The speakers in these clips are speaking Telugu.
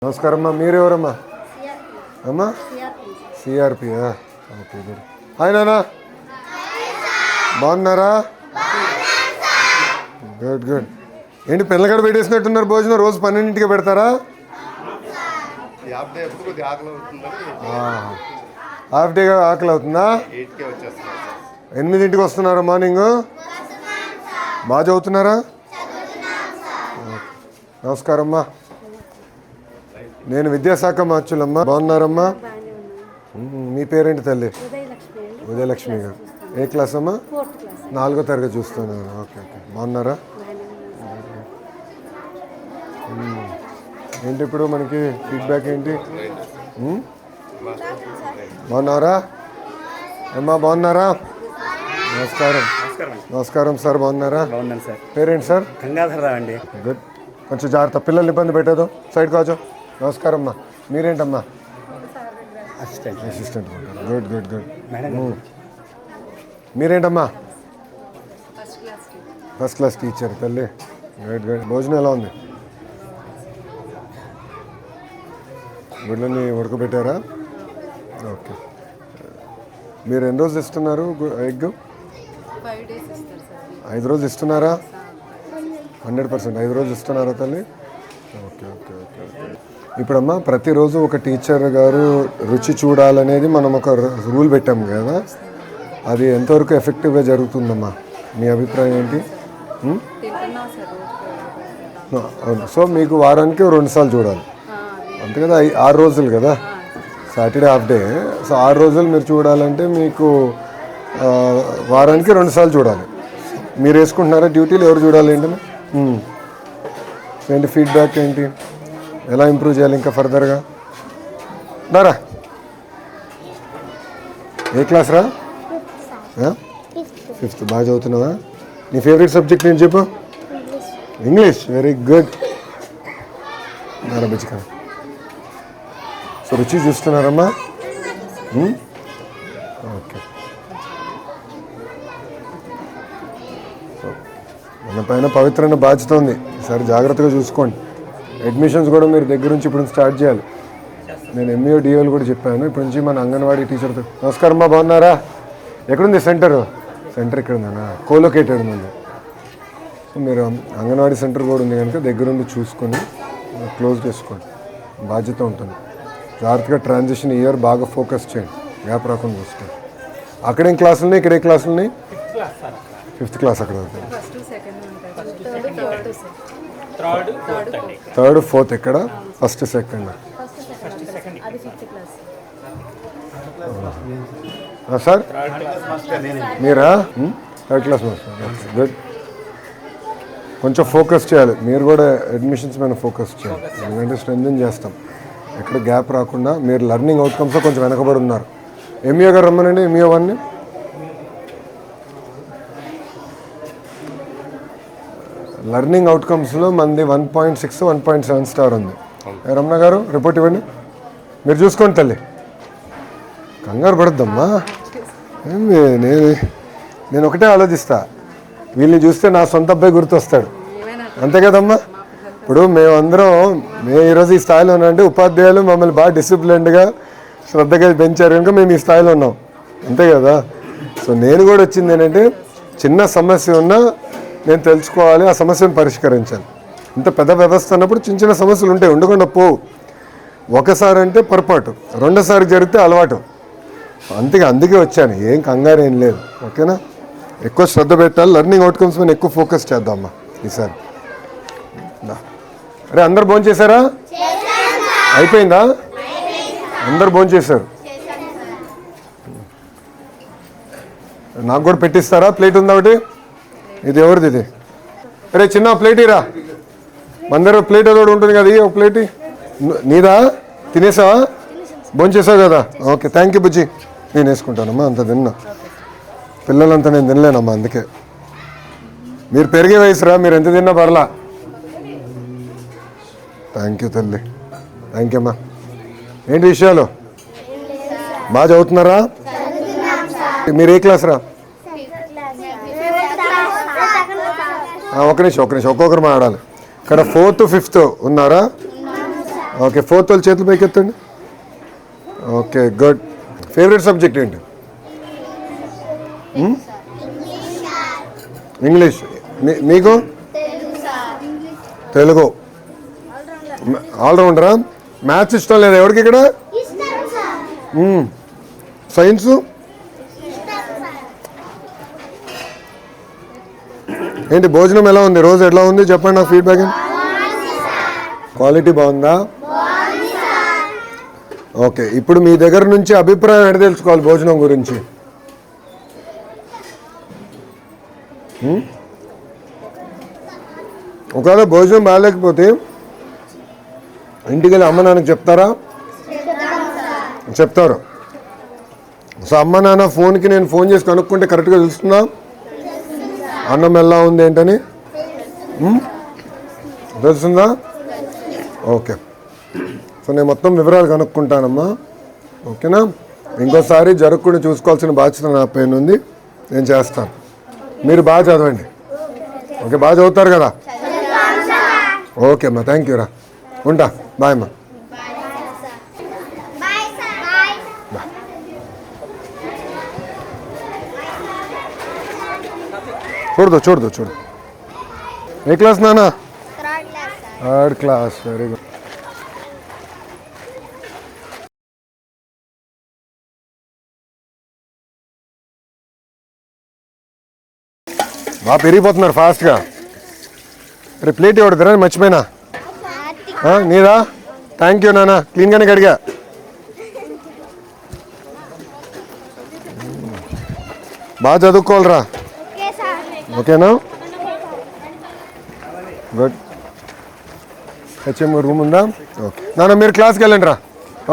నమస్కారం అమ్మా. మీరెవరమ్మా? అమ్మా సిఆర్పి. Okay good. హాయ్ నానా, బాగున్నారా? Good good. ఏంటి పిల్లగడ పెట్టేసినట్టున్నారు భోజనం? రోజు 12ంటికి పెడతారా? హాఫ్ డేగా ఆకలి అవుతుందా? 8ంటికి వస్తున్నారా మార్నింగ్? బాగా చదువుతున్నారా? నమస్కారం అమ్మా. నేను విద్యాశాఖ మార్చులమ్మా. బాగున్నారమ్మా? మీ పేరేంటి తల్లి? ఉదయలక్ష్మి గారు. ఏ క్లాస్ అమ్మా? 4వ తరగతి చూస్తున్నారు. Okay okay. బాగున్నారా? ఏంటి ఇప్పుడు మనకి ఫీడ్బ్యాక్ ఏంటి? బాగున్నారా అమ్మా? బాగున్నారా? నమస్కారం. నమస్కారం సార్. బాగున్నారా? పేరేంటి సార్? గంగాధరరావు అండి. గుడ్. కొంచెం జాగ్రత్త, పిల్లల్ని ఇబ్బంది పెట్టదు. సైడ్ కాచు. నమస్కారం అమ్మా. మీరేంటమ్మా? అసిస్టెంట్. Good good good. మీరేంటమ్మా? ఫస్ట్ క్లాస్ టీచర్ తల్లి. Good good. భోజనం ఎలా ఉంది? గుడ్లని ఉడకబెట్టారా? ఓకే. మీరు ఎన్ని రోజులు ఇస్తున్నారు ఎగ్? 5 రోజులు ఇస్తున్నారా? 100%. 5 రోజులు ఇస్తున్నారా తల్లి? Okay okay okay okay. ఇప్పుడమ్మా ప్రతిరోజు ఒక టీచర్ గారు రుచి చూడాలనేది మనం ఒక రూల్ పెట్టాం కదా, అది ఎంతవరకు ఎఫెక్టివ్గా జరుగుతుందమ్మా? మీ అభిప్రాయం ఏంటి? సో మీకు వారానికి 2 సార్లు చూడాలి అంతే కదా? 6 రోజులు కదా, సాటర్డే హాఫ్ డే. సో 6 రోజులు మీరు చూడాలంటే మీకు వారానికి 2 సార్లు చూడాలి. మీరు వేసుకుంటున్నారా డ్యూటీలు? ఎవరు చూడాలి ఏంటన్నా? ఏంటి ఫీడ్బ్యాక్ ఏంటి? ఎలా ఇంప్రూవ్ చేయాలి ఇంకా ఫర్దర్గా? దారా ఏ క్లాస్ రా? 5th. బాగా చదువుతున్నావా? నీ ఫేవరెట్ సబ్జెక్ట్ ఏంటి చెప్పు? ఇంగ్లీష్. Very good. నారా బుజ్జిక. సో రుచి చూస్తున్నారమ్మా? ఓకే. మన పైన పవిత్రమైన బాధ్యత ఉంది. ఈసారి జాగ్రత్తగా చూసుకోండి. అడ్మిషన్స్ కూడా మీరు దగ్గర నుంచి ఇప్పుడు స్టార్ట్ చేయాలి. నేను ఎంఈఓ డిఓలు కూడా చెప్పాను. ఇప్పటి నుంచి మన అంగన్వాడీ టీచర్తో. నమస్కారం అమ్మా. బాగున్నారా? ఎక్కడుంది సెంటర్? సెంటర్ ఇక్కడ ఉందన్నా, కోలొకేటెడ్ ఉంది. సో మీరు అంగన్వాడీ సెంటర్ కూడా ఉంది కనుక దగ్గరుండి చూసుకొని క్లోజ్ చేసుకోండి. బాధ్యత ఉంటుంది. జాగ్రత్తగా ట్రాన్సిషన్ ఇయర్ బాగా ఫోకస్ చేయండి, గ్యాప్ రాకుండా చూసుకోండి. అక్కడేం క్లాసులు ఉన్నాయి? ఇక్కడే క్లాసులు ఉన్నాయి? 5th క్లాస్ అక్కడ అవుతుంది. 3rd 4th ఎక్కడ? 1st 2nd. సార్ మీరా? 3rd class master. గుడ్. కొంచెం ఫోకస్ చేయాలి మీరు కూడా, అడ్మిషన్స్ మీద ఫోకస్ చేయాలి. ఎందుకంటే స్ట్రెంథెన్ చేస్తాం, ఎక్కడ గ్యాప్ రాకుండా. మీరు లెర్నింగ్ అవుట్కమ్స్లో కొంచెం వెనకబడి ఉన్నారు. ఎంఈఓ గారు రమ్మనండి. ఎంఈఓ 1ని. లెర్నింగ్ అవుట్కమ్స్లో మంది 1.6 1.7 స్టార్ ఉంది. రమణ గారు రిపోర్ట్ ఇవ్వండి. మీరు చూసుకోండి తల్లి, కంగారు పడద్దమ్మా. నేను ఒకటే ఆలోచిస్తా, వీళ్ళని చూస్తే నా సొంత అబ్బాయి గుర్తొస్తాడు, అంతే కదమ్మా? ఇప్పుడు మేము ఈరోజు ఈ స్థాయిలో ఉన్నామంటే ఉపాధ్యాయులు మమ్మల్ని బాగా డిసిప్లిన్డ్గా శ్రద్ధగా పెంచారు కనుక మేము ఈ స్థాయిలో ఉన్నాం, అంతే కదా? సో నేను కూడా వచ్చింది ఏంటంటే, చిన్న సమస్య ఉన్నా నేను తెలుసుకోవాలి, ఆ సమస్యను పరిష్కరించాలి. ఇంత పెద్ద వ్యవస్థ అన్నప్పుడు చిన్న చిన్న సమస్యలు ఉంటాయి, ఉండకుండా పోవు. ఒకసారి అంటే పొరపాటు, రెండోసారి జరిగితే అలవాటు. అందుకే వచ్చాను, ఏం కంగారు ఏం లేదు. ఓకేనా? ఎక్కువ శ్రద్ధ పెట్టాలి, లెర్నింగ్ అవుట్కమ్స్ మీద ఎక్కువ ఫోకస్ చేద్దామమ్మా ఈసారి. అరే అందరు భోంచేశారా? అయిపోయిందా? అందరు భోంచేశారు. నాకు కూడా పెట్టిస్తారా? ప్లేట్ ఉందా ఒకటి? ఇది ఎవరిది? ఇది అరే చిన్న ప్లేట్ ఇరా. అందరూ ప్లేట్ ఏదో ఉంటుంది కదా, ఒక ప్లేట్ నీదా? తినేసావా? భోంచేసావు కదా? ఓకే, థ్యాంక్ యూ బుజ్జి. నేను వేసుకుంటానమ్మా, అంత తిన్నా. పిల్లలంతా నేను తినలేనమ్మా, అందుకే. మీరు పెరిగే వయసురా, మీరు ఎంత తిన్నా పర్లా. థ్యాంక్ యూ తల్లి, థ్యాంక్ యూ అమ్మా. ఏంటి విషయాలు? బాగా చదువుతున్నారా? మీరు ఏ క్లాస్ రా? ఒక నిమిషం ఒక్కొక్కరు మాట్లాడాలి. ఇక్కడ 4th 5th ఉన్నారా? ఓకే, 4th వాళ్ళు చేతులు పైకి ఎత్తండి. Okay, good. ఫేవరెట్ సబ్జెక్ట్ ఏంటి? ఇంగ్లీష్. మీకు? తెలుగు. ఆల్రౌండరా? మ్యాథ్స్ ఇష్టం లేదా ఎవరికి ఇక్కడ? సైన్సు? ఏంటి భోజనం ఎలా ఉంది? రోజు ఎలా ఉంది చెప్పండి నాకు ఫీడ్బ్యాక్. క్వాలిటీ బాగుందా? ఓకే, ఇప్పుడు మీ దగ్గర నుంచి అభిప్రాయం ఎక్కడ తెలుసుకోవాలి భోజనం గురించి? ఒకవేళ భోజనం బాగాలేకపోతే ఇంటికి వెళ్ళి అమ్మ నాన్నకి చెప్తారా? చెప్తారు. సో అమ్మ నాన్న ఫోన్కి నేను ఫోన్ చేసి కనుక్కుంటే కరెక్ట్గా తెలుస్తుందా అన్నం ఎలా ఉంది ఏంటని? తెలుస్తుందా? ఓకే, సో నేను మొత్తం వివరాలు కనుక్కుంటానమ్మా. ఓకేనా? ఇంకోసారి జరగకుండా చూసుకోవాల్సిన బాధ్యత నా పైన ఉంది, నేను చేస్తాను. మీరు బాగా చదవండి. ఓకే, బాగా చదువుతారు కదా? ఓకే అమ్మా, థ్యాంక్ యూ రా. ఉంటా, బాయ్ అమ్మా. చూడదు. ఏ క్లాస్ నాన్న? 3rd class. Very good. బాగా పెరిగిపోతున్నారు ఫాస్ట్గా. రేపు ప్లేట్ ఇవ్వడదురా, మర్చిపోయినా. నీదా? థ్యాంక్ యూ నాన్న, క్లీన్గానే కడిగా. బాగా చదువుకోవాలరా. ఓకేనా? గుడ్. హెచ్ఎం రూమ్ ఉందా? ఓకే నాన్న, మీరు క్లాస్కి వెళ్ళండి రా.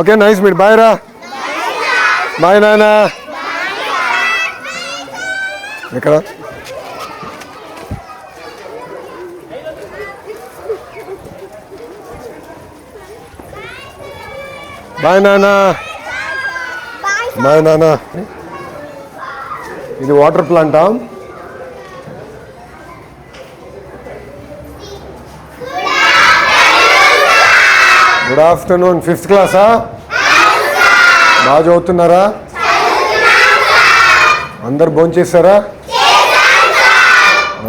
Okay, nice meet. బాయ్ రా. బాయ్ నాన్న. ఎక్కడ? బాయ్ నాన్న. బాయ్ నాన్న. ఇది వాటర్ ప్లాంటా? Good afternoon. 5th క్లాసా? బాగా చదువుతున్నారా? అందరు భోంచేశారా?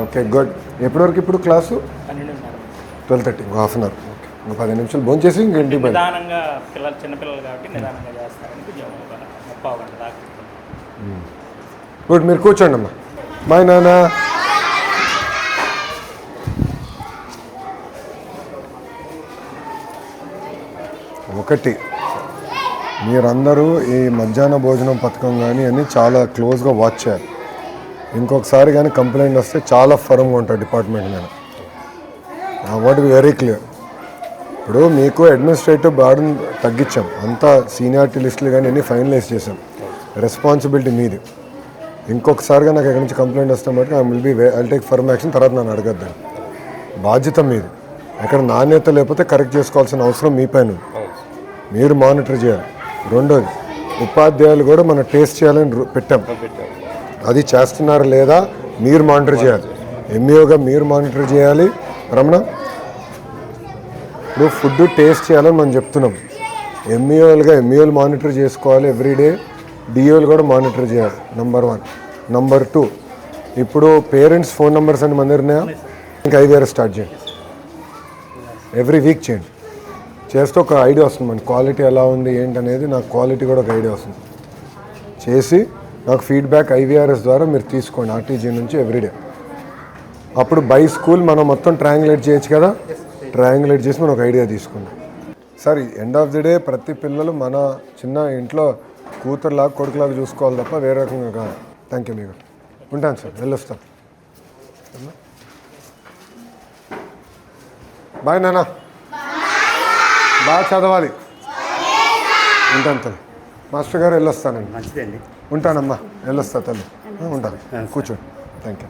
Okay, good. ఎప్పటివరకు ఇప్పుడు క్లాసు? 12:30. 1/2 అవర్. ఓకే, ఇంకో 10 నిమిషాలు భోంచేసి ఇంక ఇంటికి పోయి. గుడ్, మీరు కూర్చోండి అమ్మా. బాయ్ నాన్న. ఒకటి, మీరందరూ ఈ మధ్యాహ్న భోజనం పథకం కానీ అన్నీ చాలా క్లోజ్గా వాచ్ చేయాలి. ఇంకొకసారి కానీ కంప్లైంట్ వస్తే చాలా ఫర్మ్గా ఉంటుంది డిపార్ట్మెంట్ మీద. I want be very clear. ఇప్పుడు మీకు అడ్మినిస్ట్రేటివ్ బర్డెన్ తగ్గించాం, అంతా సీనియారిటీ లిస్టులు కానీ అన్నీ ఫైనలైజ్ చేసాం. రెస్పాన్సిబిలిటీ మీది. ఇంకొకసారిగా నాకు ఎక్కడి నుంచి కంప్లైంట్ వస్తే మటుకు ఐ టేక్ ఫర్మ్ యాక్షన్. తర్వాత నన్ను అడగద్దాను. బాధ్యత మీది. ఎక్కడ నాణ్యత లేకపోతే కరెక్ట్ చేసుకోవాల్సిన అవసరం మీ పైన ఉంది. మీరు మానిటర్ చేయాలి. రెండోది, ఉపాధ్యాయులు కూడా మనం టేస్ట్ చేయాలని పెట్టాం. అది చేస్తున్నారా లేదా మీరు మానిటర్ చేయాలి. ఎంఈఓగా మీరు మానిటర్ చేయాలి. రమణ, ఇప్పుడు ఫుడ్ టేస్ట్ చేయాలని మనం చెప్తున్నాం. ఎంఈఓలు మానిటర్ చేసుకోవాలి ఎవ్రీడే. డిఓలు కూడా మానిటర్ చేయాలి. నెంబర్ 1. నెంబర్ 2, ఇప్పుడు పేరెంట్స్ ఫోన్ నెంబర్స్ అని మన దగ్గర ఉన్నాయా? ఇంకా 5 ఇయర్స్ స్టార్ట్ చేయండి. ఎవ్రీ వీక్ చేయండి. చేస్తే ఒక ఐడియా వస్తుంది మన క్వాలిటీ ఎలా ఉంది ఏంటనేది. నాకు క్వాలిటీ కూడా ఒక ఐడియా వస్తుంది. చేసి నాకు ఫీడ్బ్యాక్ IVRS ద్వారా మీరు తీసుకోండి ఆర్టీజీ నుంచి ఎవ్రీడే. అప్పుడు బై స్కూల్ మనం మొత్తం ట్రయాంగులేట్ చేయొచ్చు కదా. ట్రయాంగులేట్ చేసి మనం ఒక ఐడియా తీసుకుందాం. Sir, end of the day ప్రతి పిల్లలు మన చిన్న ఇంట్లో కూతురులాగా కొడుకులాగా చూసుకోవాలి తప్ప వేరే రకంగా కాదు. Thank you. మీకు ఉంటాను సార్, వెళ్ళొస్తాను. బాయ్ నాన్న. బాగా చదవాలి. ఉంటాను తల్లి. మాస్టర్ గారు వెళ్ళొస్తానండి. మంచిదండి. ఉంటానమ్మా, వెళ్ళొస్తా తల్లి. ఉంటాను. కూర్చోండి. Thank you.